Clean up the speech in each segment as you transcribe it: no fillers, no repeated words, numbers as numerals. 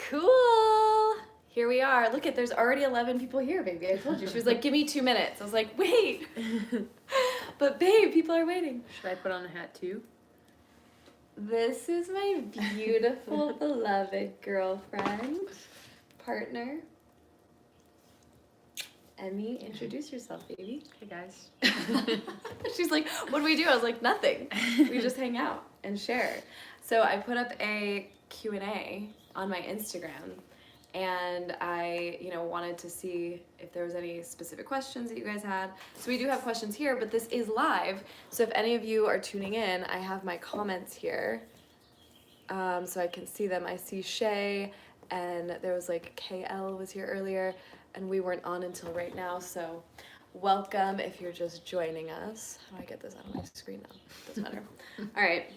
Cool. Here we are. Look there's already 11 people here, baby. I told you. She was like, give me 2 minutes. I was like, wait. But babe, people are waiting. Should I put on a hat too? This is my beautiful, beloved girlfriend, partner, Emmy. Introduce yourself, baby. Hey guys. She's like, what do we do? I was like, nothing. We just hang out and share. So I put up a Q&A on my Instagram, and I, wanted to see if there was any specific questions that you guys had. So we do have questions here, but this is live. So if any of you are tuning in, I have my comments here, so I can see them. I see Shay, and there was like KL was here earlier, and we weren't on until right now. So welcome if you're just joining us. How do I get this out of my screen now? Doesn't matter. All right.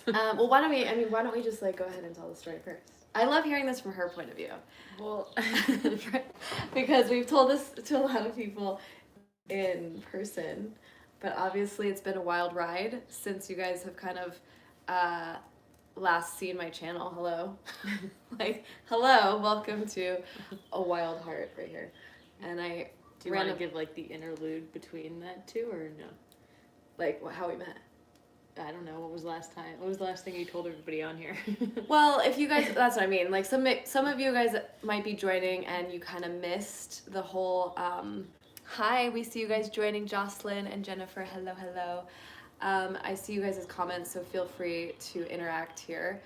Well, why don't we just like go ahead and tell the story first? I love hearing this from her point of view. Well, because we've told this to a lot of people in person, but obviously it's been a wild ride since you guys have kind of last seen my channel. Hello. Hello, welcome to a wild heart right here. And I do you want to give like the interlude between that two or no? Like how we met? I don't know. What was the last thing you told everybody on here? Well, if you guys, that's what I mean. Like some of you guys might be joining and you kind of missed the whole, hi, we see you guys joining, Jocelyn and Jennifer. Hello, hello. I see you guys' comments, so feel free to interact here.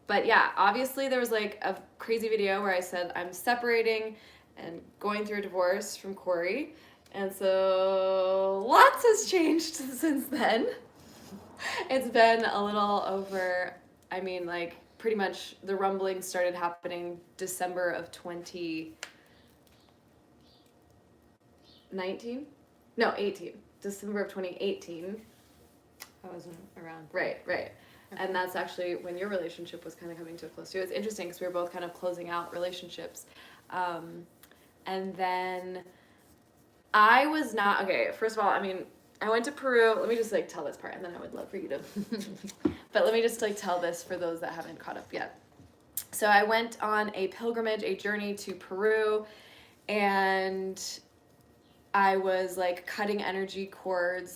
But yeah, obviously there was like a crazy video where I said I'm separating and going through a divorce from Corey. And so lots has changed since then. It's been a little over, pretty much the rumbling started happening December of 2019? No, 18. December of 2018. I wasn't around. Right. Okay. And that's actually when your relationship was kind of coming to a close too. It's interesting because we were both kind of closing out relationships. And then I was not, okay, first of all, I went to Peru. Let me just like tell this part, and then I would love for you to, but let me just like tell this for those that haven't caught up yet. So I went on a pilgrimage, a journey to Peru, and I was like cutting energetic cords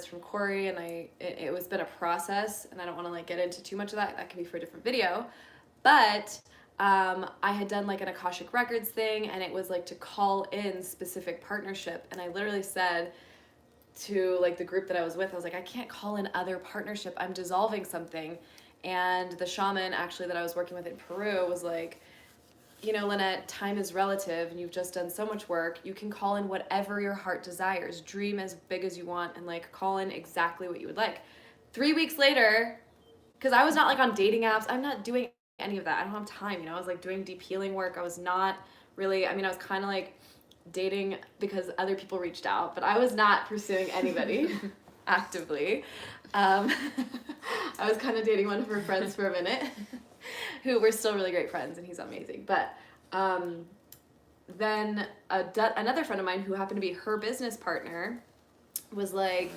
from Corey, and it was been a process, and I don't want to like get into too much of that. That can be for a different video, but I had done like an Akashic Records thing, and it was like to call in specific partnership. And I literally said to like the group that I was with, I was like, I can't call in other partnership. I'm dissolving something. And the shaman actually that I was working with in Peru was like, Lynette, time is relative, and you've just done so much work. You can call in whatever your heart desires. Dream as big as you want, and like call in exactly what you would like. 3 weeks later, because I was not like on dating apps, I'm not doing any of that. I don't have time, I was like doing deep healing work. I was not really, I was kind of like dating because other people reached out, but I was not pursuing anybody actively. I was kind of dating one of her friends for a minute who were still really great friends, and he's amazing. But then another friend of mine who happened to be her business partner was like,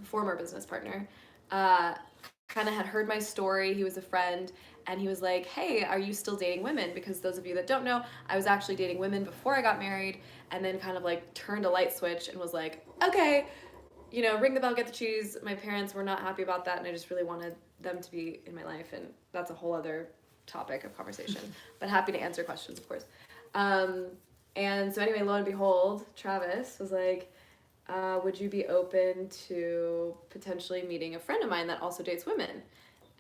former business partner, kind of had heard my story. He was a friend, and he was like, hey, are you still dating women? Because those of you that don't know, I was actually dating women before I got married, and then kind of like turned a light switch and was like, okay, ring the bell, get the cheese. My parents were not happy about that, and I just really wanted them to be in my life, and that's a whole other topic of conversation, but happy to answer questions, of course. And so anyway, lo and behold, Travis was like, would you be open to potentially meeting a friend of mine that also dates women?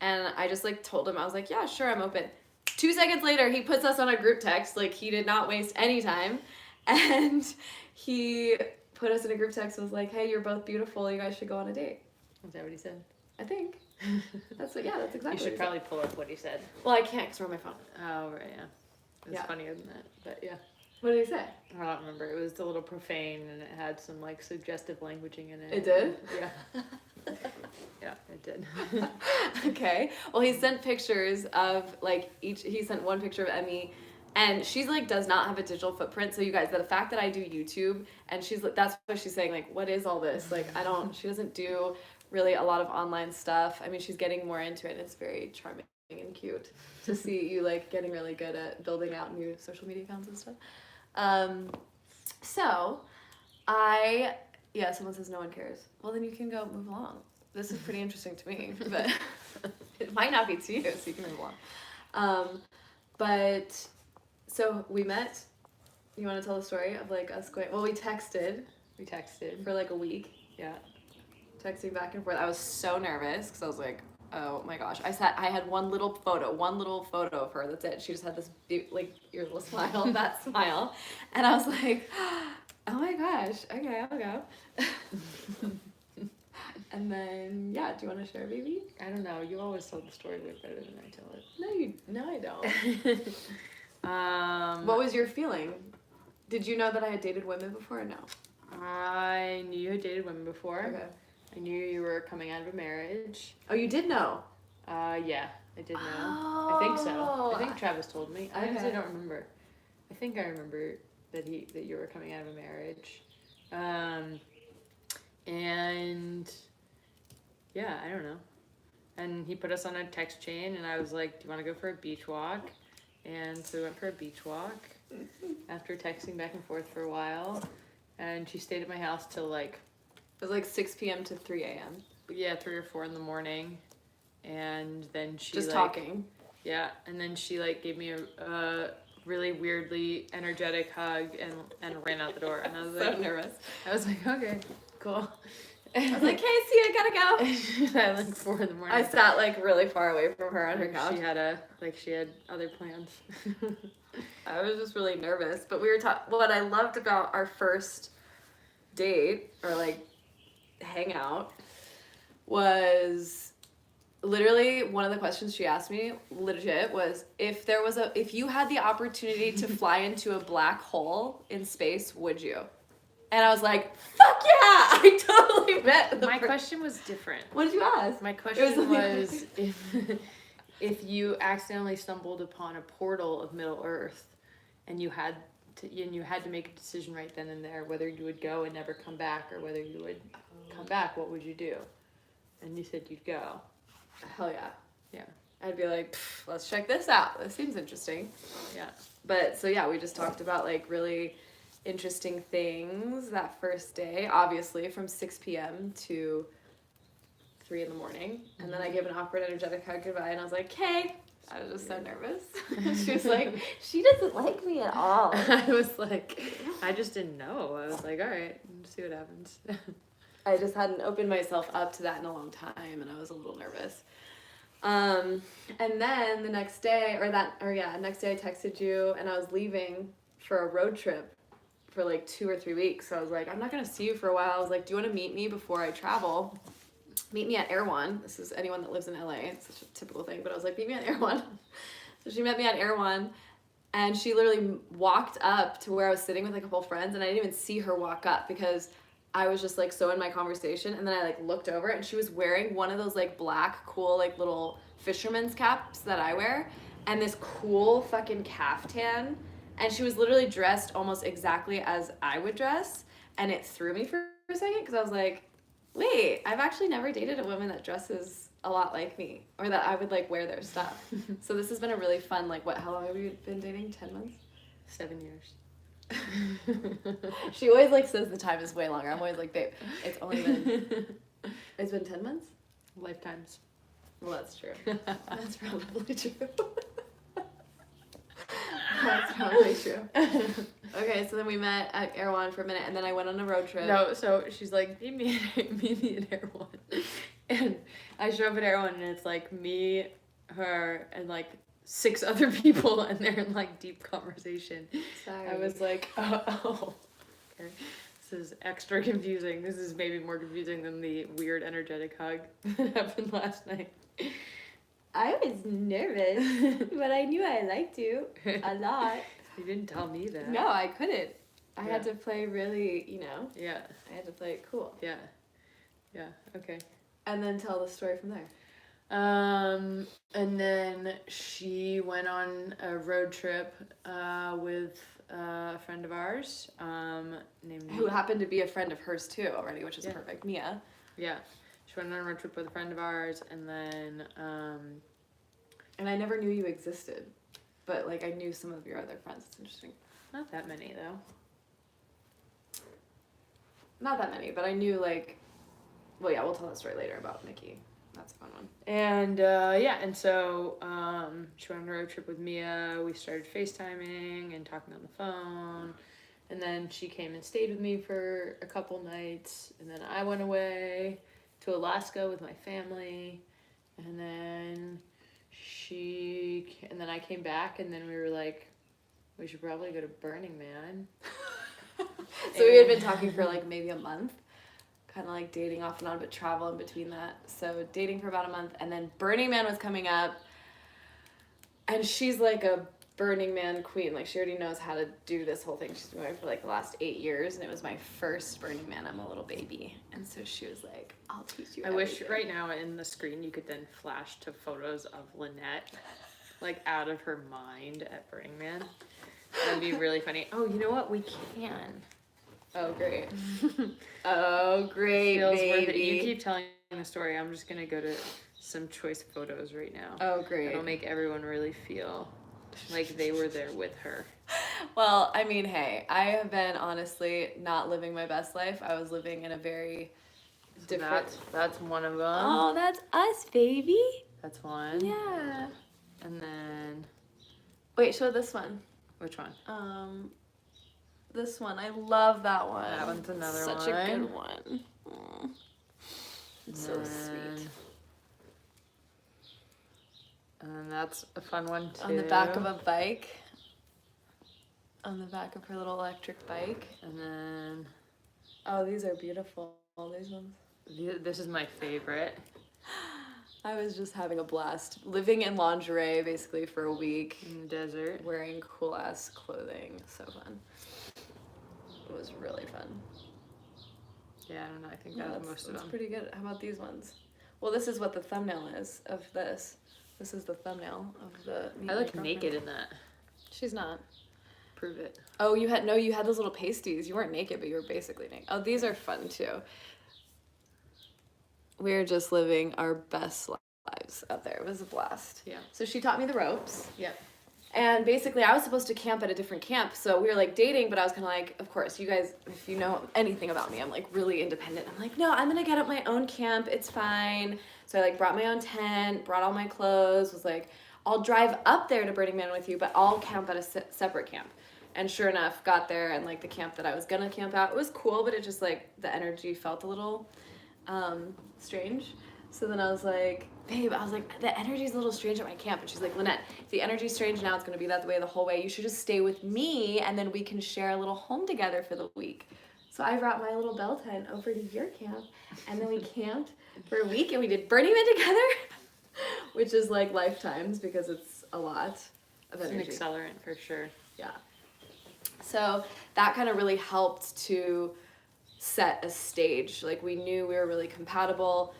And I just like told him, I was like, yeah, sure, I'm open. 2 seconds later, he puts us on a group text. Like, he did not waste any time. And he put us in a group text and was like, hey, you're both beautiful. You guys should go on a date. Is that what he said? I think. That's exactly what You should probably pull up what he said. Well, I can't because we're on my phone. Oh, right, yeah. It's funnier than that, but yeah. What did he say? I don't remember. It was a little profane, and it had some like suggestive languaging in it. It did? Yeah. Yeah, it did. Okay. Well, he sent pictures of like he sent one picture of Emmy, and she's like does not have a digital footprint. So you guys, the fact that I do YouTube, and that's what she's saying, like, what is all this? Like, she doesn't do really a lot of online stuff. She's getting more into it, and it's very charming. and cute to see you like getting really good at building out new social media accounts and stuff. So yeah, someone says no one cares. Well, then you can go move along. This is pretty interesting to me, but it might not be to you, so you can move along. But so we met. You want to tell the story of like us going? Well, we texted. We texted for like a week. Yeah. Texting back and forth. I was so nervous because I was like, oh my gosh. I had one little photo of her. That's it. She just had this like your little smile, that smile. And I was like, oh my gosh. Okay, I'll go. And then, yeah, do you want to share, baby? I don't know. You always tell the story way better than I tell it. No, I don't. What was your feeling? Did you know that I had dated women before or no? I knew you had dated women before. Okay. I knew you were coming out of a marriage. Oh, you did know? Yeah, I did know. Oh. I think so. I think Travis told me. I Okay. honestly don't remember. I think I remember that you were coming out of a marriage. And yeah, I don't know. And he put us on a text chain, and I was like, do you want to go for a beach walk? And so we went for a beach walk after texting back and forth for a while. And she stayed at my house till like... It was like 6 p.m. to 3 a.m. Yeah, 3 or 4 in the morning. And then she just like... talking. Yeah, and then she like gave me a really weirdly energetic hug and ran out the door. And I was like... So nervous. I was like, okay, cool. I was like, hey, see, I gotta go. At like 4 in the morning. I sat like really far away from her on her couch. She had other plans. I was just really nervous, but we were what I loved about our first date or like hangout was literally one of the questions she asked me legit was if you had the opportunity to fly into a black hole in space, would you? And I was like, fuck yeah! I totally met My question was different. What did you ask? My question was if you accidentally stumbled upon a portal of Middle Earth and you had to make a decision right then and there whether you would go and never come back or whether you would come back, what would you do? And you said you'd go. Hell yeah. Yeah. I'd be like, let's check this out. This seems interesting. Yeah. But so yeah, we just talked about like really interesting things that first day, obviously from 6 p.m. to 3 in the morning. And then I gave an awkward, energetic hug goodbye, and I was like, hey. I was just so nervous. She was like, she doesn't like me at all. I was like, I just didn't know. I was like, all right, see what happens. I just hadn't opened myself up to that in a long time, and I was a little nervous. And then the next day, next day I texted you, and I was leaving for a road trip for like 2 or 3 weeks. So I was like, I'm not gonna see you for a while. I was like, do you want to meet me before I travel? Meet me at Air One. This is anyone that lives in LA. It's such a typical thing, but I was like, meet me at Air One. So she met me at Air One, and she literally walked up to where I was sitting with like a couple friends, and I didn't even see her walk up because I was just like so in my conversation. And then I like looked over, and she was wearing one of those like black cool like little fisherman's caps that I wear, and this cool fucking caftan. And she was literally dressed almost exactly as I would dress, and it threw me for a second because I was like, wait, I've actually never dated a woman that dresses a lot like me, or that I would like wear their stuff. So this has been a really fun, like, how long have we been dating? 10 months? 7 years. She always like says the time is way longer. I'm always like, babe, it's been 10 months? Lifetimes. Well, that's true. That's probably true. That's probably true. Okay, so then we met at Air One for a minute, and then I went on a road trip. No, so she's like, meet me at Air One. And I show up at Air One, and it's like me, her, and like 6 other people, and they're in like deep conversation. Sorry. I was like, oh. Okay. This is extra confusing. This is maybe more confusing than the weird energetic hug that happened last night. I was nervous, but I knew I liked you a lot. You didn't tell me that. No, I couldn't. I had to play really, Yeah. I had to play it cool. Yeah. Yeah, okay. And then tell the story from there. And then she went on a road trip with a friend of ours named... Who happened to be a friend of hers too already, which is perfect. Mia. Yeah. She went on a road trip with a friend of ours, and then And I never knew you existed. But, like, I knew some of your other friends. It's interesting. Not that many, though. Not that many, but I knew, like... Well, yeah, we'll tell that story later about Nikki. That's a fun one. And, and so she went on a road trip with Mia. We started FaceTiming and talking on the phone. And then she came and stayed with me for a couple nights. And then I went away to Alaska with my family. And then I came back, and then we were like, we should probably go to Burning Man. So we had been talking for, like, maybe a month. Kind of, like, dating off and on, but travel in between that. So dating for about a month, and then Burning Man was coming up. And she's, like, a Burning Man queen. Like, she already knows how to do this whole thing. She's been going for, like, the last 8 years, and it was my first Burning Man. I'm a little baby. And so she was like, I'll teach you everything. Wish right now in the screen you could then flash to photos of Lynette, like, out of her mind at Burning Man. That'd be really funny. Oh, you know what? We can. Oh, great. Oh, great, Feels baby. worth it. You keep telling the story. I'm just going to go to some choice photos right now. Oh, great. It'll make everyone really feel like they were there with her. Well, I mean, hey, I have been honestly not living my best life. I was living in a very different... That's one of them. Oh, that's us, baby. That's one. Yeah. And then... Wait, show this one. Which one? This one. I love that one. That one's another Such one. a good one. So sweet. And that's a fun one too. On the back of a bike. On the back of her little electric bike. And then... Oh, these are beautiful. All these ones. This is my favorite. I was just having a blast. Living in lingerie basically for a week. In the desert. Wearing cool ass clothing. So fun. It was really fun. Yeah, I don't know. I think that was most of them. That's pretty good. How about these ones? Well, this is what the thumbnail is of this. This is the thumbnail of the... I look naked in that. She's not. Prove it. Oh, you had those little pasties. You weren't naked, but you were basically naked. Oh, these are fun too. We're just living our best lives out there. It was a blast. Yeah. So she taught me the ropes. Yeah. And basically, I was supposed to camp at a different camp. So we were, like, dating, but I was kind of like, of course, you guys, if you know anything about me, I'm, like, really independent. I'm like, no, I'm going to get up my own camp. It's fine. So I, like, brought my own tent, brought all my clothes, was like, I'll drive up there to Burning Man with you, but I'll camp at a separate camp. And sure enough, got there, and, like, the camp that I was going to camp at, it was cool, but it just, like, the energy felt a little strange. So then I was like, babe, the energy's a little strange at my camp. And she's like, Lynette, if the energy's strange now, it's going to be that way the whole way. You should just stay with me, and then we can share a little home together for the week. So I brought my little bell tent over to your camp, and then we camped for a week, and we did Burning Man together, which is like lifetimes because it's a lot of energy. It's an accelerant for sure. Yeah. So that kind of really helped to set a stage. Like, we knew we were really compatible.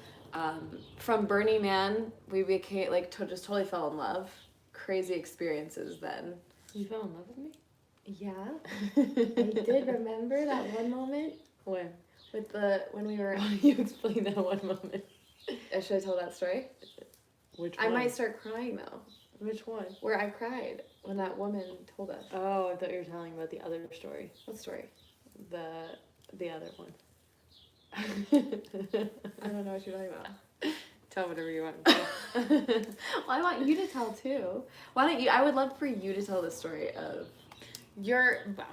From Burning Man, we became, like, just totally fell in love. Crazy experiences then. You fell in love with me? Yeah. I did. Remember that one moment? When? When we were... You explain that one moment. Should I tell that story? Which one? I might start crying, though. Which one? Where I cried when that woman told us. Oh, I thought you were telling about the other story. What story? The other one. I don't know what you're talking about. Tell whatever you want to tell. Well, I want you to tell too. Why don't you? I would love for you to tell the story of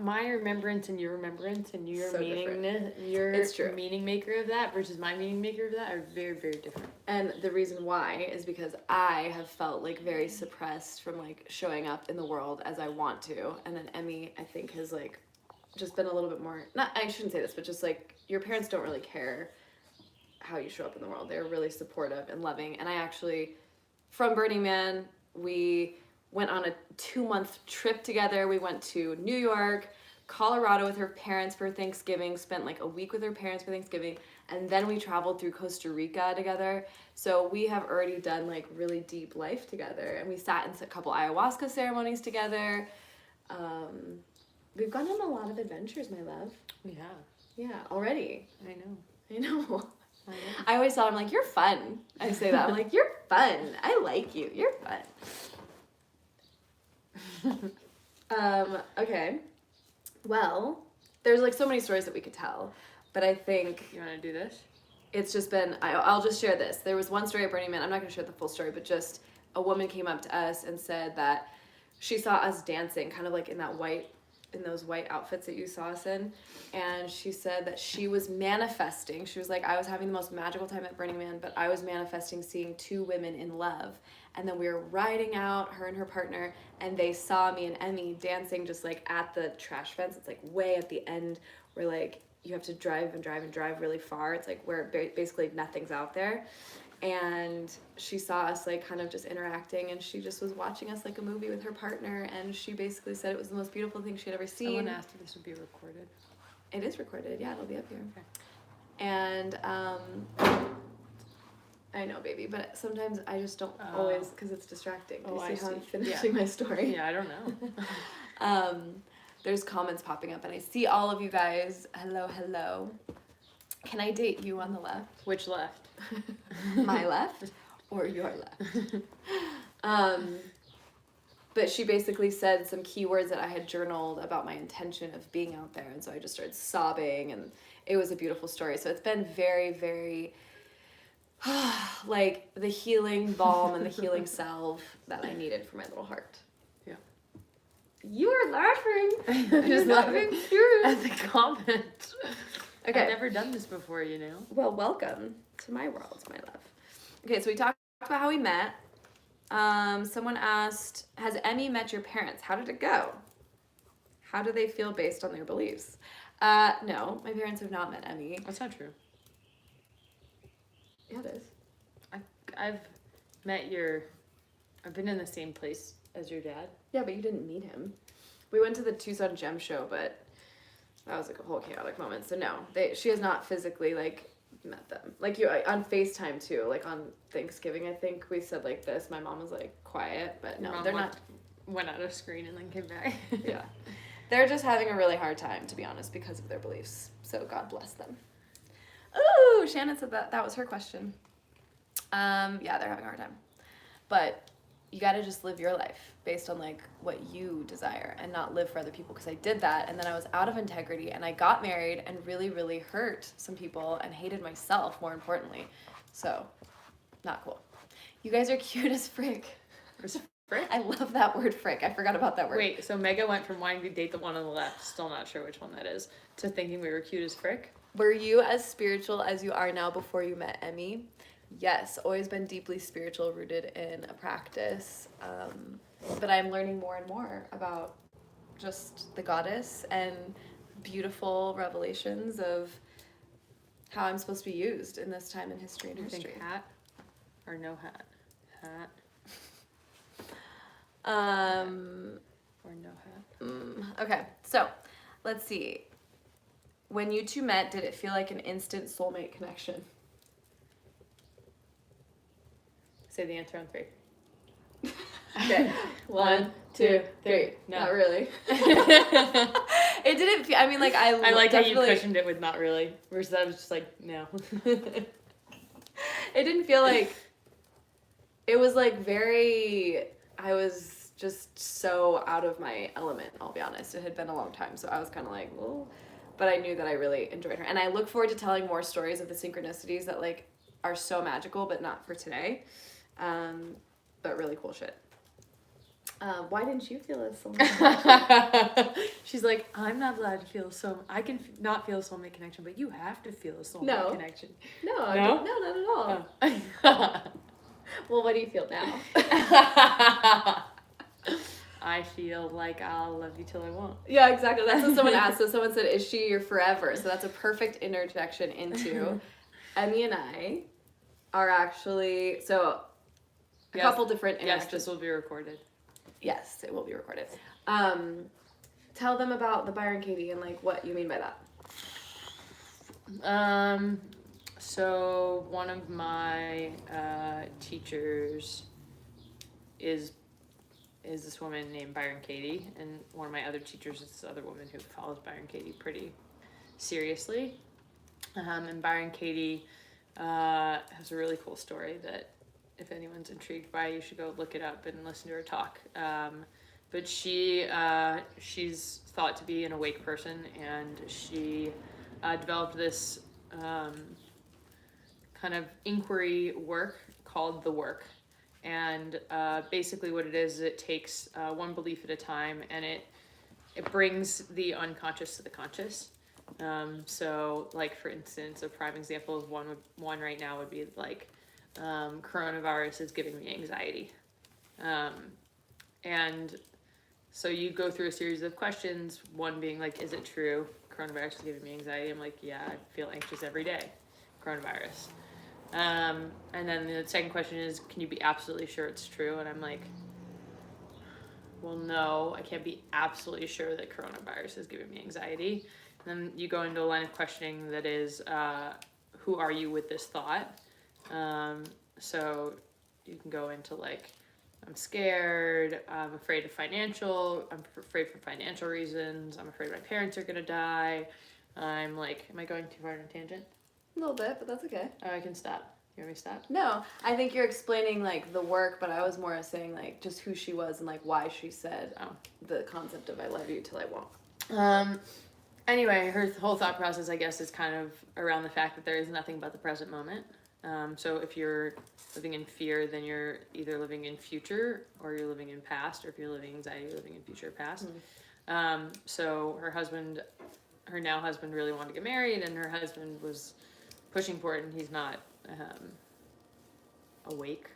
my remembrance and your remembrance and your So meaning maker of that versus my meaning maker of that are very, very different. And the reason why is because I have felt like very suppressed from like showing up in the world as I want to, and then Emmy, I think, has like just been a little bit more, not, I shouldn't say this, but just like your parents don't really care how you show up in the world. They're really supportive and loving. And I actually, from Burning Man, we went on a 2-month trip together. We went to New York, Colorado with her parents for Thanksgiving, spent like a week with her parents for Thanksgiving, and then we traveled through Costa Rica together. So we have already done like really deep life together, and we sat in a couple ayahuasca ceremonies together. We've gone on a lot of adventures, my love. We have. Yeah, already. I know. I know. I always tell him, like, you're fun. I say that. I'm like, you're fun. I like you. You're fun. Okay. Well, there's, like, so many stories that we could tell. But I think... You want to do this? It's just been... I'll just share this. There was one story at Burning Man. I'm not going to share the full story, but just a woman came up to us and said that she saw us dancing, kind of like in those white outfits that you saw us in. And she said that she was manifesting. She was like, I was having the most magical time at Burning Man, but I was manifesting seeing two women in love. And then we were riding out, her and her partner, and they saw me and Emmy dancing just like at the trash fence. It's like way at the end where like you have to drive and drive and drive really far. It's like where basically nothing's out there. And she saw us like kind of just interacting, and she just was watching us like a movie with her partner, and she basically said it was the most beautiful thing she had ever seen. Someone asked if this would be recorded. It is recorded, yeah, it'll be up here. Okay. And I know, baby, but sometimes I just don't always, because it's distracting. Do you see how I'm finishing my story? Yeah, I don't know. There's comments popping up, and I see all of you guys. Hello, hello. Can I date you on the left? Which left? My left or your left? But she basically said some keywords that I had journaled about my intention of being out there, and so I just started sobbing, and it was a beautiful story. So it's been very, very like the healing balm and the healing salve that I needed for my little heart. Yeah. You are laughing. I'm just laughing at the comment. Okay. I've never done this before, you know. Well, welcome to my world, my love. Okay, so we talked about how we met. Someone asked, has Emmy met your parents? How did it go? How do they feel based on their beliefs? No, my parents have not met Emmy. That's not true. Yeah, it is. I've been in the same place as your dad. Yeah, but you didn't meet him. We went to the Tucson Gem Show, but that was like a whole chaotic moment. So no, she has not physically like met them. Like you on FaceTime too. Like on Thanksgiving, I think we said like this. My mom was like quiet, but no, they're not. Went out of screen and then came back. Yeah, they're just having a really hard time, to be honest, because of their beliefs. So God bless them. Ooh, Shannon said that was her question. Yeah, they're having a hard time, but you got to just live your life based on like what you desire and not live for other people, because I did that and then I was out of integrity and I got married and really, really hurt some people and hated myself, more importantly. So not cool. You guys are cute as frick. Frick? I love that word, frick. I forgot about that word. Wait, so Mega went from wanting to date the one on the left, still not sure which one that is, to thinking we were cute as frick? Were you as spiritual as you are now before you met Emmy? Yes, always been deeply spiritual, rooted in a practice. But I'm learning more and more about just the goddess and beautiful revelations of how I'm supposed to be used in this time in history and history. Think hat or no hat? Hat. Or no hat. Okay, so let's see. When you two met, did it feel like an instant soulmate connection? Say the answer on 3. Okay. 1, 2, 3. No. Not really. It didn't feel, I mean, like, I like how you cushioned it with not really, versus I was just like, no. It didn't feel like, it was like very, I was just so out of my element, I'll be honest. It had been a long time, so I was kind of like, well, but I knew that I really enjoyed her. And I look forward to telling more stories of the synchronicities that like are so magical, but not for today. But really cool shit. Why didn't you feel a soulmate? She's like, I'm not allowed to feel I can not feel a soulmate connection, but you have to feel a soulmate connection. No, no, not at all. Oh. Well, what do you feel now? I feel like I'll love you till I won't. Yeah, exactly. That's what someone asked. So someone said, is she your forever? So that's a perfect interjection into Emmy and I are actually, so a couple different interactions. Yes, this will be recorded. Yes, it will be recorded. Tell them about the Byron Katie and like what you mean by that. So one of my teachers is this woman named Byron Katie, and one of my other teachers is this other woman who follows Byron Katie pretty seriously. And Byron Katie has a really cool story that if anyone's intrigued by, you should go look it up and listen to her talk. But she's thought to be an awake person, and she developed this kind of inquiry work called The Work. And basically what it is, it takes one belief at a time, and it brings the unconscious to the conscious. So like, for instance, a prime example of one right now would be like, coronavirus is giving me anxiety. And so you go through a series of questions, one being like, is it true? Coronavirus is giving me anxiety. I'm like, yeah, I feel anxious every day. Coronavirus. And then the second question is, can you be absolutely sure it's true? And I'm like, well, no, I can't be absolutely sure that coronavirus is giving me anxiety. And then you go into a line of questioning that is, who are you with this thought? So you can go into like, I'm scared, I'm afraid for financial reasons, I'm afraid my parents are gonna die. I'm like, am I going too far on a tangent? A little bit, but that's okay. Oh, I can stop. You want me to stop? No, I think you're explaining like the work, but I was more saying like just who she was and like why she said the concept of I love you till I won't. Anyway, her whole thought process, I guess, is kind of around the fact that there is nothing but the present moment. So if you're living in fear, then you're either living in future or you're living in past, or if you're living in anxiety, you're living in future or past. So her now husband really wanted to get married, and her husband was pushing for it, and he's not awake.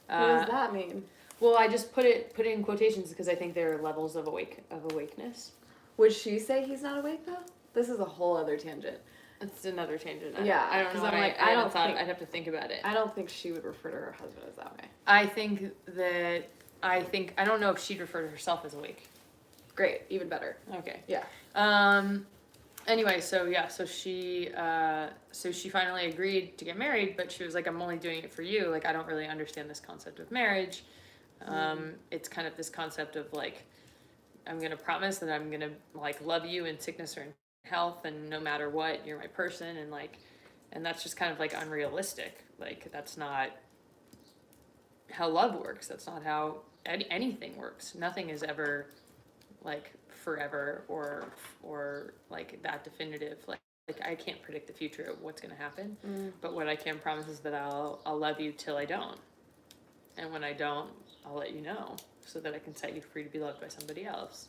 What does that mean? Well, I just put it in quotations because I think there are levels of awakeness. Would she say he's not awake though? This is a whole other tangent. It's another tangent. I don't know. I'd have to think about it. I don't think she would refer to her husband as that way. I don't know if she'd refer to herself as awake. Great, even better. Okay. Yeah. Anyway, so she finally agreed to get married, but she was like, I'm only doing it for you. Like, I don't really understand this concept of marriage. It's kind of this concept of like, I'm going to promise that I'm going to like love you in sickness or in health, and no matter what, you're my person. And like, and that's just kind of like unrealistic. Like, that's not how love works. That's not how anything works. Nothing is ever like forever or like that definitive. Like I can't predict the future of what's going to happen, but what I can promise is that I'll love you till I don't, and when I don't, I'll let you know so that I can set you free to be loved by somebody else.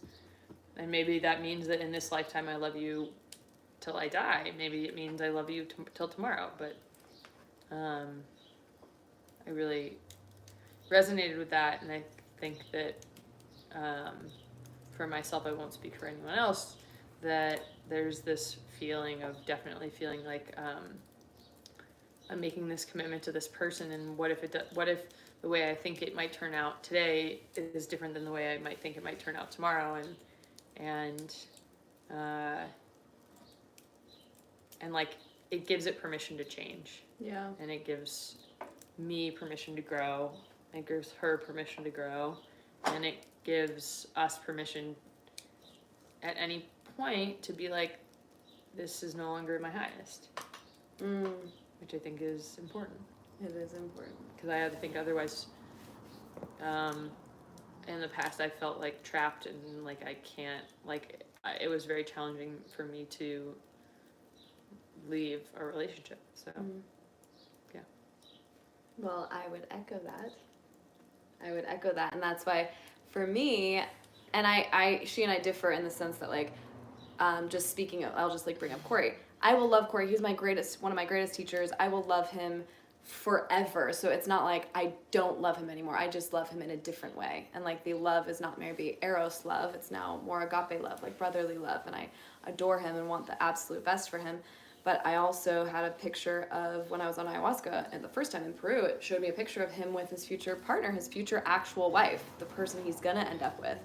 And maybe that means that in this lifetime I love you till I die. Maybe it means I love you till tomorrow. But I really resonated with that, and I think that for myself, I won't speak for anyone else, that there's this feeling of definitely feeling like I'm making this commitment to this person, and what if the way I think it might turn out today is different than the way I might think it might turn out tomorrow, and like it gives it permission to change. Yeah. And it gives me permission to grow. It gives her permission to grow, and it gives us permission at any point to be like, this is no longer my highest, which I think is important. It is important. Because I think otherwise, in the past, I felt like trapped and like I can't, like it was very challenging for me to leave a relationship. So, yeah. Well, I would echo that. And that's why for me, and she and I differ in the sense that like, just speaking of, I'll just like bring up Corey. I will love Corey. He's one of my greatest teachers. I will love him forever. So it's not like I don't love him anymore. I just love him in a different way. And like the love is not maybe eros love. It's now more agape love, like brotherly love. And I adore him and want the absolute best for him. But I also had a picture of when I was on ayahuasca, and the first time in Peru, it showed me a picture of him with his future partner, his future actual wife, the person he's gonna end up with.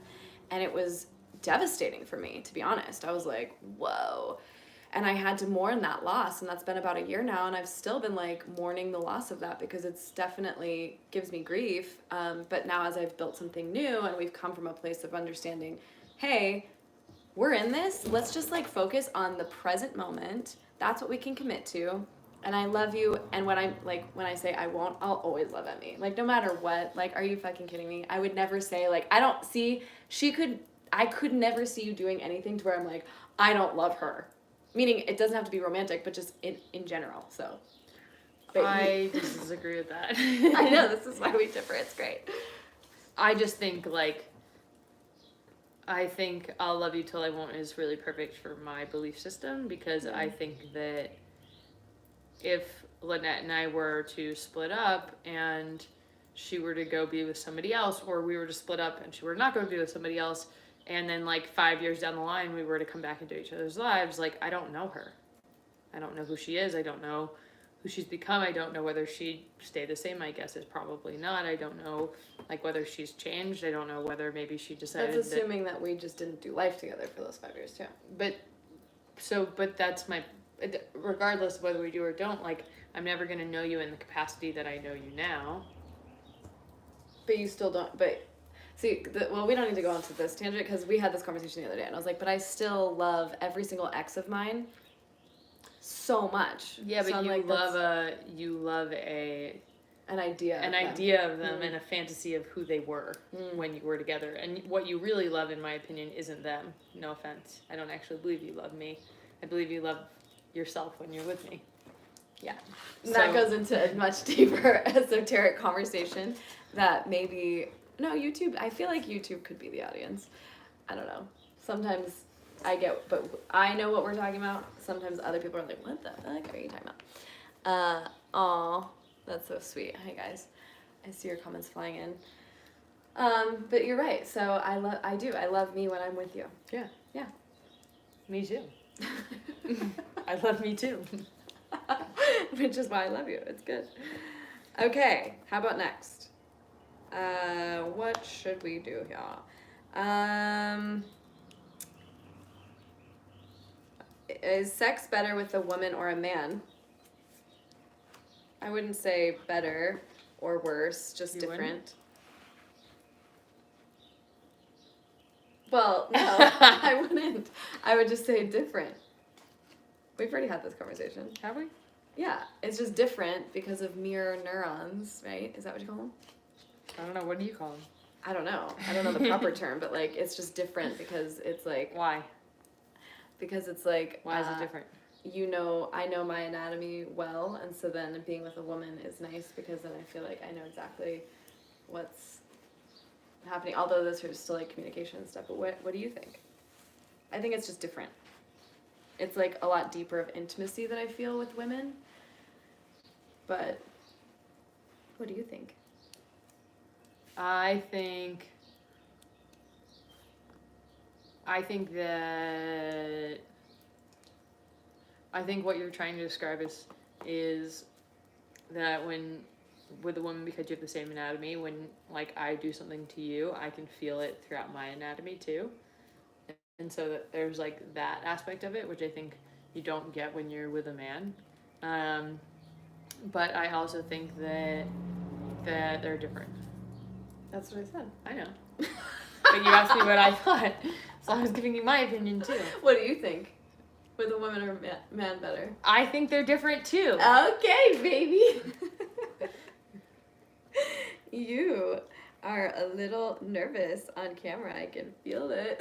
And it was devastating for me, to be honest. I was like, whoa. And I had to mourn that loss, and that's been about a year now, and I've still been like mourning the loss of that because it's definitely gives me grief. But now as I've built something new and we've come from a place of understanding, hey, we're in this, let's just like focus on the present moment. That's what we can commit to. And I love you. And when I say I won't, I'll always love Emmy. Like, no matter what. Like, are you fucking kidding me? I would never say, like, I could never see you doing anything to where I'm like, I don't love her. Meaning, it doesn't have to be romantic, but just in general, so. But I disagree with that. I know, this is why we differ. It's great. I just think, like, I think I'll love you till I won't is really perfect for my belief system, because I think that if Lynette and I were to split up and she were to go be with somebody else, or we were to split up and she were not going to be with somebody else, and then like 5 years down the line we were to come back into each other's lives, like, I don't know her. I don't know who she is. I don't know who she's become. I don't know whether she'd stay the same. My guess is probably not. I don't know, like, whether she's changed. I don't know whether maybe she decided That's assuming that we just didn't do life together for those 5 years too. But that's my, regardless of whether we do or don't, like, I'm never going to know you in the capacity that I know you now. But you still don't, but see, well, we don't need to go on to this tangent because we had this conversation the other day and I was like, but I still love every single ex of mine so much. Yeah, but so you like, love an idea of them and a fantasy of who they were when you were together. And what you really love, in my opinion, isn't them. No offense. I don't actually believe you love me. I believe you love yourself when you're with me. Yeah. And that goes into a much deeper esoteric conversation that maybe, no, YouTube, I feel like YouTube could be the audience. I don't know. Sometimes but I know what we're talking about. Sometimes other people are like, what the fuck are you talking about? Aw, that's so sweet. Hi guys. I see your comments flying in. But you're right. So I love me when I'm with you. Yeah. Yeah. Me too. I love me too. Which is why I love you. It's good. Okay, how about next? What should we do here? Is sex better with a woman or a man? I wouldn't say better or worse, just different. Wouldn't? Well, no, I wouldn't. I would just say different. We've already had this conversation. Have we? Yeah, it's just different because of mirror neurons, right? Is that what you call them? I don't know. What do you call them? I don't know. I don't know the proper term, but like it's just different because it's like. Why? Because it's like. Why is it different? I know my anatomy well, and so then being with a woman is nice because then I feel like I know exactly what's happening. Although those are still like communication and stuff. But what do you think? I think it's just different. It's like a lot deeper of intimacy that I feel with women. But what do you think? I think what you're trying to describe is that when with a woman, because you have the same anatomy, when like I do something to you, I can feel it throughout my anatomy too. And so that there's like that aspect of it, which I think you don't get when you're with a man. But I also think that they're different. That's what I said. I know. But you asked me what I thought, so I was giving you my opinion too. What do you think? With a woman or man better? I think they're different too. Okay, baby. You are a little nervous on camera. I can feel it.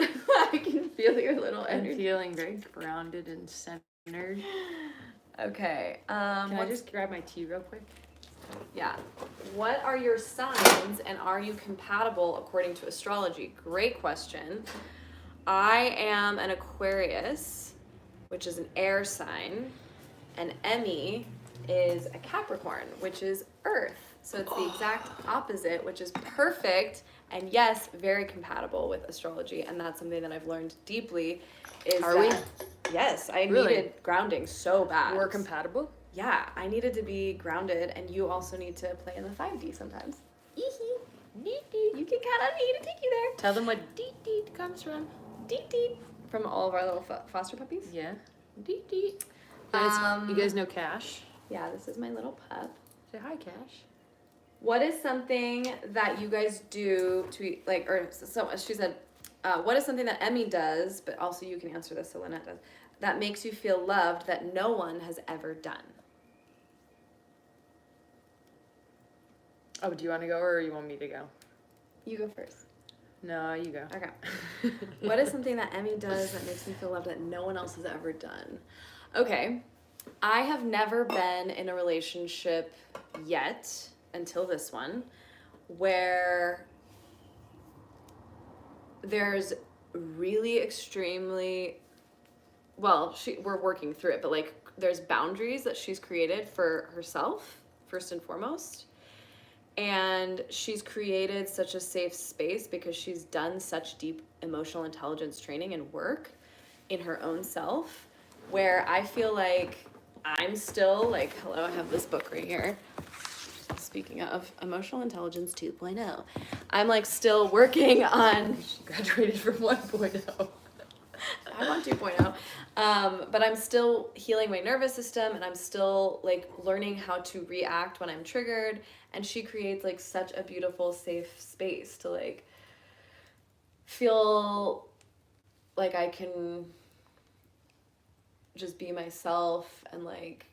I can feel your little energy. I'm feeling very grounded and centered. Okay. Can I just grab my tea real quick? Yeah. What are your signs and are you compatible according to astrology? Great question. I am an Aquarius, which is an air sign, and Emmy is a Capricorn, which is earth. So it's the exact opposite, which is perfect and yes, very compatible with astrology. And that's something that I've learned deeply. Are we? Yes, I Really? needed grounding so bad. We're compatible? Yeah, I needed to be grounded, and you also need to play in the 5D sometimes. You can count on me to take you there. Tell them what deet deet comes from. Deet deet. From all of our little foster puppies? Yeah. Deet deet. You guys know Cash? Yeah, this is my little pup. Say hi, Cash. What is something that you guys do to, like, or so she said, what is something that Emmy does, but also you can answer this, so Lynette does, that makes you feel loved that no one has ever done? Oh, do you want to go or you want me to go? You go first. No, you go. Okay. What is something that Emmy does that makes me feel loved that no one else has ever done? Okay. I have never been in a relationship yet, until this one, where there's really extremely, well, we're working through it, but like there's boundaries that she's created for herself, first and foremost. And she's created such a safe space because she's done such deep emotional intelligence training and work in her own self, where I feel like I'm still like, hello, I have this book right here. Speaking of emotional intelligence 2.0, I'm like still working on, She graduated from 1.0. I'm on 2.0. But I'm still healing my nervous system, and I'm still like learning how to react when I'm triggered. And she creates like such a beautiful, safe space to like feel like I can just be myself, and like,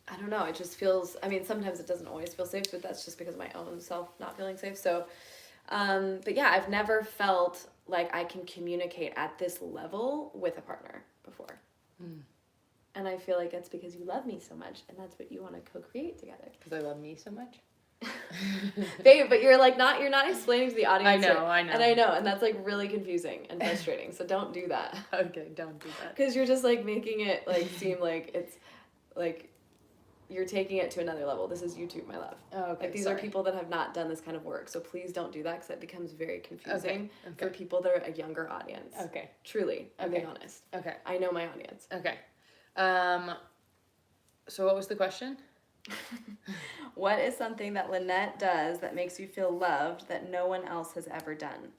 I don't know, it just feels, I mean, sometimes it doesn't always feel safe, but that's just because of my own self not feeling safe. So, but yeah, I've never felt like I can communicate at this level with a partner before. Mm. And I feel like it's because you love me so much, and that's what you want to co-create together. Because I love me so much? Babe, but you're not explaining to the audience. I know. And I know, and that's like really confusing and frustrating. So don't do that. Okay, don't do that. Because you're just like making it like seem like it's like you're taking it to another level. This is YouTube, my love. Oh, okay. Like these are people that have not done this kind of work. So please don't do that, because it becomes very confusing for people that are a younger audience. Okay. Truly, I'm being honest. Okay. I know my audience. Okay. So what was the question? What is something that Lynette does that makes you feel loved that no one else has ever done?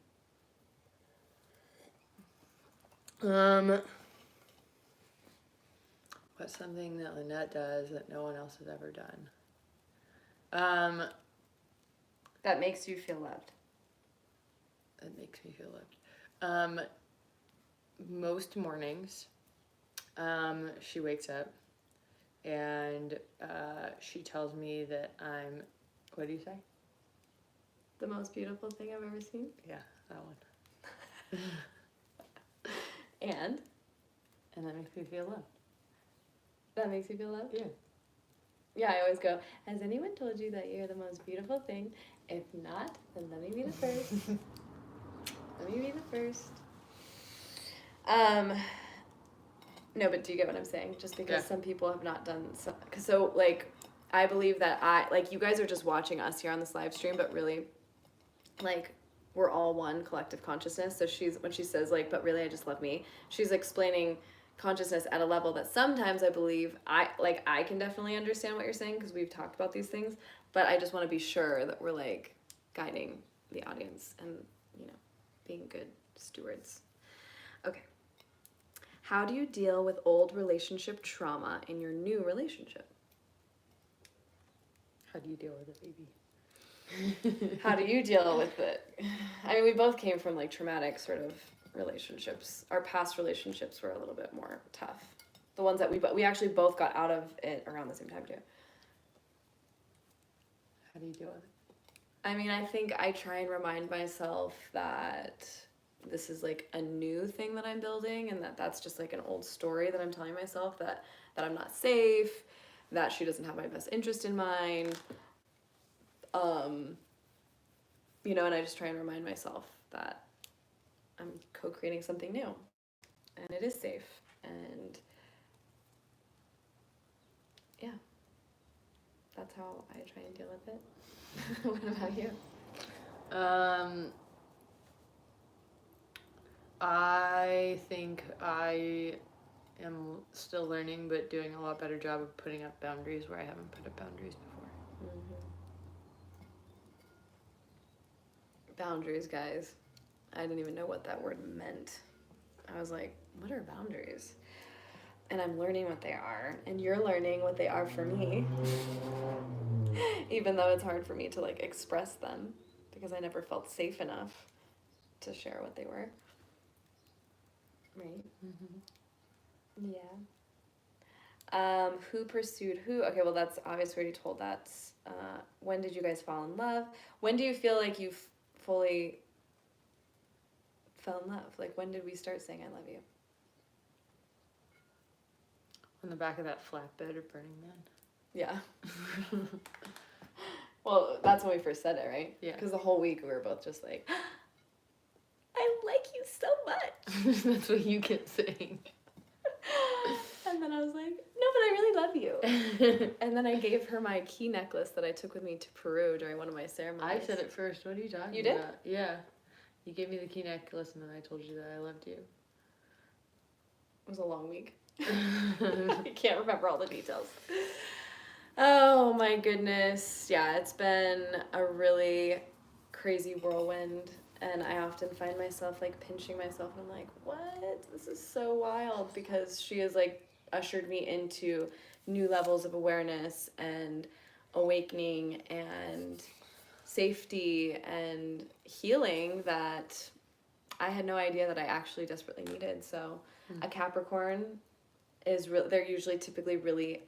What's something that Lynette does that no one else has ever done? That makes you feel loved. That makes me feel loved. Most mornings, she wakes up and she tells me that I'm, what do you say? The most beautiful thing I've ever seen. Yeah, that one. And that makes me feel loved. that makes you feel loved? Yeah. Yeah, I always go, has anyone told you that you're the most beautiful thing? If not, then let me be the first. Let me be the first. No, but do you get what I'm saying? Just because some people have not done so, like, I believe that you guys are just watching us here on this live stream, but really, like, we're all one collective consciousness. So when she says like, but really I just love me, she's explaining consciousness at a level that sometimes I believe I can definitely understand what you're saying, because we've talked about these things, but I just want to be sure that we're like guiding the audience and, you know, being good stewards. Okay. How do you deal with old relationship trauma in your new relationship? How do you deal with it, baby? How do you deal with it? I mean, we both came from like traumatic sort of relationships. Our past relationships were a little bit more tough. The ones that we actually both got out of it around the same time too. How do you deal with it? I mean, I think I try and remind myself that this is like a new thing that I'm building, and that's just like an old story that I'm telling myself, that I'm not safe, that she doesn't have my best interest in mind. You know, and I just try and remind myself that I'm co-creating something new, and it is safe, and yeah, that's how I try and deal with it. What about you? I think I am still learning, but doing a lot better job of putting up boundaries where I haven't put up boundaries before. Mm-hmm. Boundaries, guys. I didn't even know what that word meant. I was like, what are boundaries? And I'm learning what they are, and you're learning what they are for me. Even though it's hard for me to like express them, because I never felt safe enough to share what they were. Right? Mm-hmm. Yeah. Who pursued who? Okay, well, that's obvious. We already told that. When did you guys fall in love? When do you feel like you fully fell in love? Like, when did we start saying I love you? On the back of that flatbed of Burning Man. Yeah. Well, that's when we first said it, right? Yeah. Because the whole week we were both just like, I like you so much. That's what you kept saying. And then I was like, no, but I really love you. And then I gave her my key necklace that I took with me to Peru during one of my ceremonies. I said it first. What are you talking about? You did? Yeah. You gave me the key necklace and then I told you that I loved you. It was a long week. I can't remember all the details. Oh my goodness. Yeah, it's been a really crazy whirlwind. And I often find myself like pinching myself and I'm like, what? This is so wild, because she has like ushered me into new levels of awareness and awakening and safety and healing that I had no idea that I actually desperately needed. So a Capricorn is they're usually typically really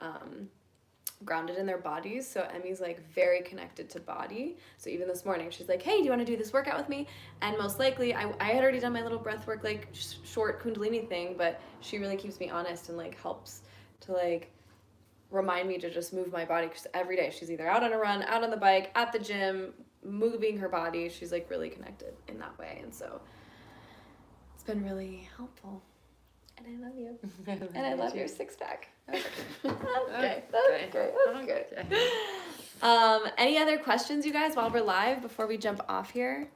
grounded in their bodies. So Emmy's like very connected to body. So even this morning she's like, hey, do you want to do this workout with me? And most likely I had already done my little breath work, like short kundalini thing, but she really keeps me honest and like helps to like remind me to just move my body, because every day she's either out on a run, out on the bike, at the gym, moving her body. She's like really connected in that way. And so it's been really helpful. And I love you. And I love your six-pack. Okay. Okay. That's great. That's good. Any other questions, you guys, while we're live before we jump off here?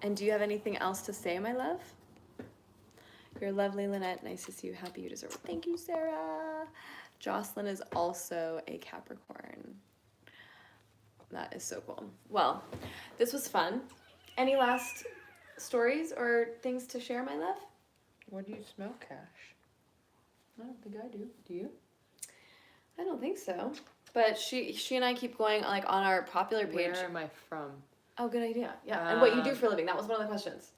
And do you have anything else to say, my love? You're lovely, Lynette. Nice to see you. Happy you deserve it. Thank you, Sarah. Jocelyn is also a Capricorn. That is so cool. Well, this was fun. Any last stories or things to share, my love? What do you smell, Cash? I don't think I do. Do you? I don't think so. But she and I keep going like on our popular page. Where am I from? Oh, good idea. Yeah. And what you do for a living. That was one of the questions.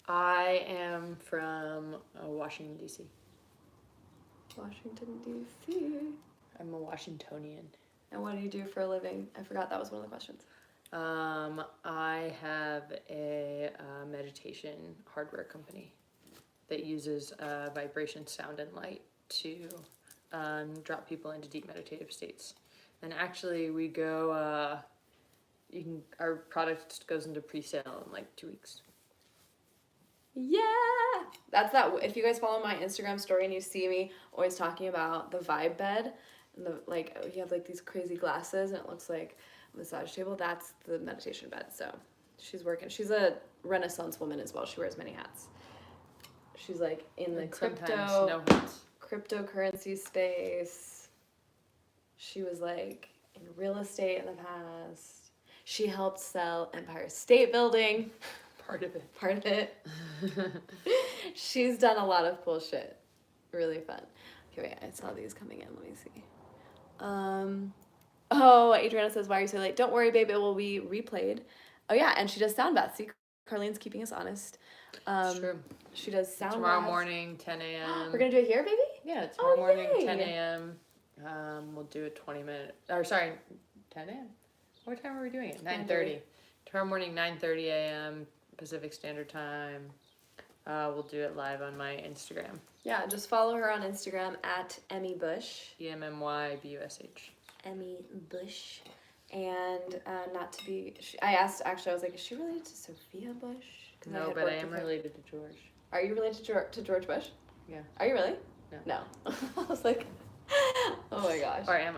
I am from Washington, D.C. Washington, D.C. I'm a Washingtonian. And what do you do for a living? I forgot that was one of the questions. I have a meditation hardware company that uses vibration, sound, and light to drop people into deep meditative states. And actually, we go. Our product goes into pre-sale in like 2 weeks. Yeah, that's that. If you guys follow my Instagram story and you see me always talking about the vibe bed and the like, you have like these crazy glasses and it looks like a massage table. That's the meditation bed. So she's working. She's a Renaissance woman as well. She wears many hats. She's like in the cryptocurrency space. She was like in real estate in the past. She helped sell Empire State Building. Part of it. She's done a lot of cool shit. Really fun. Okay, wait, I saw these coming in. Let me see. Oh, Adriana says, why are you so late? Don't worry, babe, it will be replayed. Oh, yeah, and she does sound baths. See, Carlene's keeping us honest. It's true. She does sound tomorrow baths. Morning, 10 a.m. We're going to do it here, baby? Yeah, tomorrow morning, yay. 10 a.m. We'll do a 20-minute, 10 a.m. What time are we doing it? 9:30. Tomorrow morning, 9:30 a.m. Pacific Standard Time. We'll do it live on my Instagram. Yeah, just follow her on Instagram at Emmy Bush. EMMYBUSH. Emmy Bush. And not to be... I asked, actually, I was like, is she related to Sophia Bush? No, but I am related to George. Are you related to George Bush? Yeah. Are you really? No. I was like, oh my gosh. Or am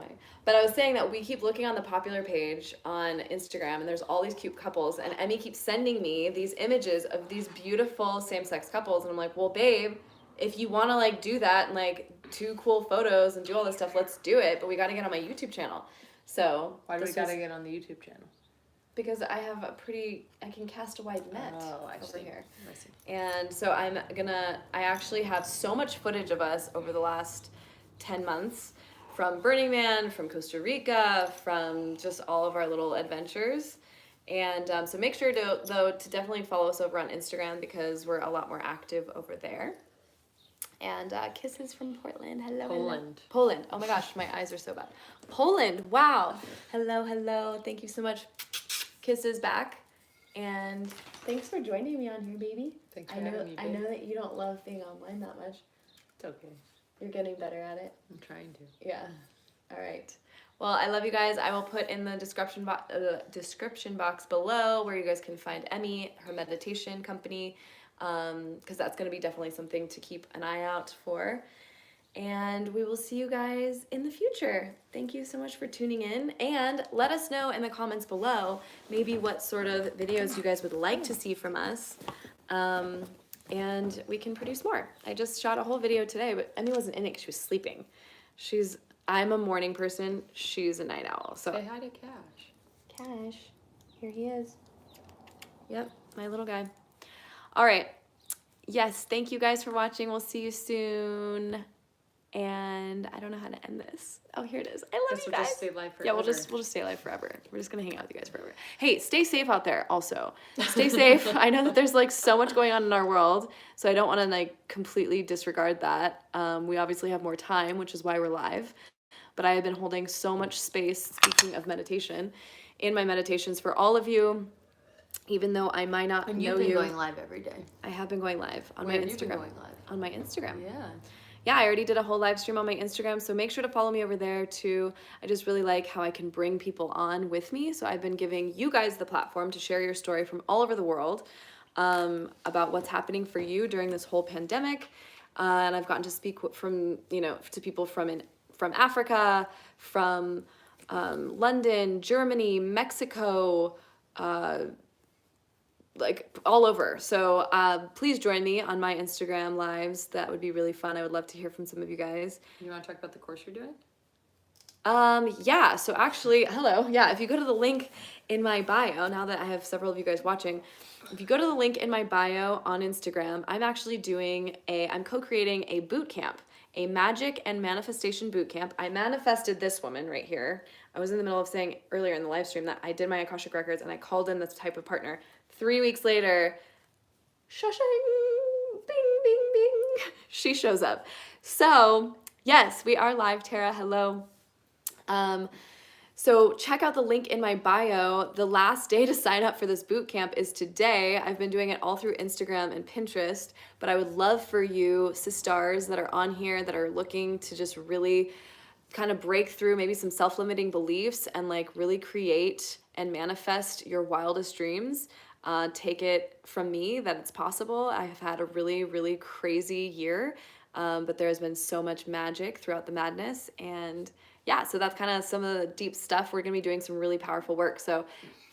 I? But I was saying that we keep looking on the popular page on Instagram and there's all these cute couples and Emmy keeps sending me these images of these beautiful same-sex couples and I'm like, well, babe, if you want to like do that and like do cool photos and do all this stuff, let's do it. But we got to get on my YouTube channel. So why do we got to get on the YouTube channel? Because I have I can cast a wide net over here. I see. And so I actually have so much footage of us over the last 10 months from Burning Man, from Costa Rica, from just all of our little adventures. And so make sure to definitely follow us over on Instagram because we're a lot more active over there. And kisses from Portland. Hello, Poland. Hello. Poland. Oh my gosh, my eyes are so bad. Poland. Wow. Hello, hello. Thank you so much. Kisses back. And thanks for joining me on here, baby. Thanks for having me, babe. I know that you don't love being online that much. It's okay. You're getting better at it. I'm trying to. Yeah. All right. Well, I love you guys. I will put in the description box below where you guys can find Emmy, her meditation company, because that's going to be definitely something to keep an eye out for. And we will see you guys in the future. Thank you so much for tuning in. And let us know in the comments below maybe what sort of videos you guys would like to see from us. And we can produce more. I just shot a whole video today, but Emmy wasn't in it because she was sleeping. I'm a morning person. She's a night owl. So say hi to Cash. Cash, here he is. Yep, my little guy. All right. Yes, thank you guys for watching. We'll see you soon. And I don't know how to end this. Oh, here it is. I love you guys. We'll just stay live forever. Yeah, we'll just stay live forever. We're just gonna hang out with you guys forever. Hey, stay safe out there. Also, stay safe. I know that there's like so much going on in our world, so I don't want to like completely disregard that. We obviously have more time, which is why we're live. But I have been holding so much space. Speaking of meditation, in my meditations for all of you. Even though I might not know you. You've been going live every day. I have been going live on Where my have Instagram. you been going live? On my Instagram. Yeah. Yeah, I already did a whole live stream on my Instagram, so make sure to follow me over there too. I just really like how I can bring people on with me. So I've been giving you guys the platform to share your story from all over the world about what's happening for you during this whole pandemic. And I've gotten to speak from, to people from Africa, from London, Germany, Mexico, like all over. So please join me on my Instagram lives. That would be really fun. I would love to hear from some of you guys. You want to talk about the course you're doing? Yeah, so actually, hello. Yeah, if you go to the link in my bio, now that I have several of you guys watching, if you go to the link in my bio on Instagram, I'm actually I'm co-creating a boot camp, a magic and manifestation boot camp. I manifested this woman right here. I was in the middle of saying earlier in the live stream that I did my Akashic Records and I called in this type of partner. 3 weeks later, shushing, bing, bing, bing, she shows up. So yes, we are live, Tara, hello. So check out the link in my bio. The last day to sign up for this boot camp is today. I've been doing it all through Instagram and Pinterest, but I would love for you sisters that are on here that are looking to just really kind of break through maybe some self-limiting beliefs and like really create and manifest your wildest dreams. Take it from me that it's possible. I have had a really, really crazy year, but there has been so much magic throughout the madness. And yeah, so that's kind of some of the deep stuff. We're going to be doing some really powerful work. So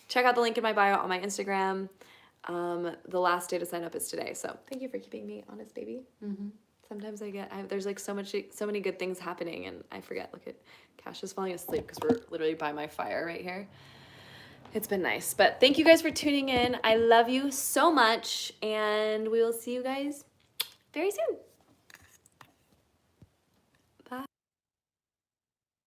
check out the link in my bio on my Instagram. The last day to sign up is today. So thank you for keeping me honest, baby. Mm-hmm. Sometimes there's like so many good things happening and I forget. Look at Cash is falling asleep because we're literally by my fire right here. It's been nice, but thank you guys for tuning in. I love you so much and we will see you guys very soon.